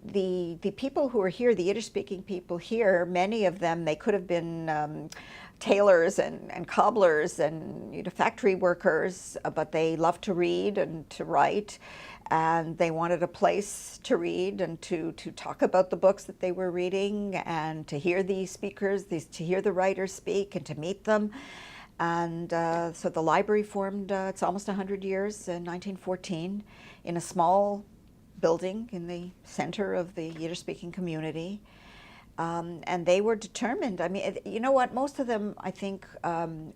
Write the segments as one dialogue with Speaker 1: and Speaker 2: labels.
Speaker 1: the people who are here, the Yiddish-speaking people here, many of them, they could have been tailors and cobblers and factory workers, but they loved to read and to write, and they wanted a place to read and to talk about the books that they were reading and to hear the speakers, to hear the writers speak and to meet them. And so the library formed, it's almost 100 years, in 1914, in a small building in the center of the Yiddish-speaking community. And they were determined. I mean, you know what? Most of them, I think, the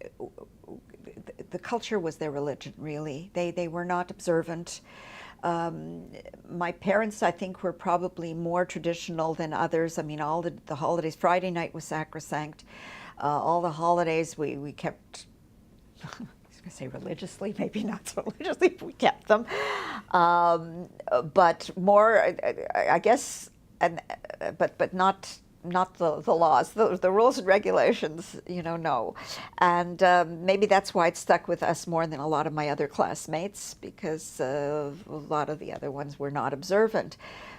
Speaker 1: culture was their religion, really. They were not observant. My parents, I think, were probably more traditional than others. I mean, all the holidays, Friday night was sacrosanct. All the holidays we kept, I was going to say religiously, maybe not so religiously, but we kept them. But more, I guess, but not the laws, the rules and regulations, no. And maybe that's why it stuck with us more than a lot of my other classmates, because a lot of the other ones were not observant.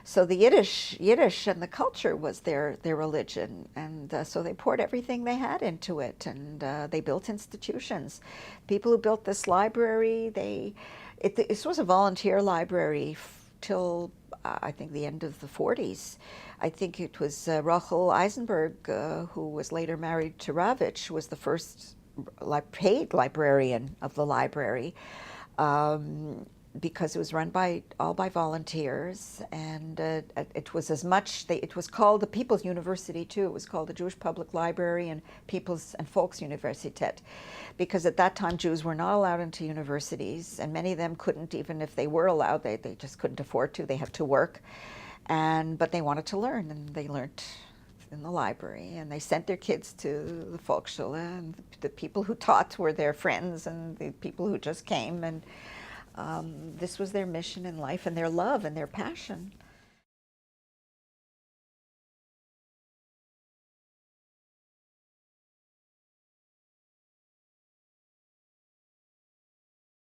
Speaker 1: So the Yiddish and the culture was their religion, and so they poured everything they had into it, and they built institutions. People who built this library, this was a volunteer library till I think the end of the 40s. I think it was Rachel Eisenberg, who was later married to Ravitch, was the first paid librarian of the library, because it was run all by volunteers, and it was it was called the People's University too. It was called the Jewish Public Library and People's and Folks Universitet, because at that time Jews were not allowed into universities, and many of them couldn't, even if they were allowed, they just couldn't afford to. They had to work, but they wanted to learn, and they learned in the library, and they sent their kids to the Volksschule, and the people who taught were their friends and the people who just came, and this was their mission in life and their love and their passion.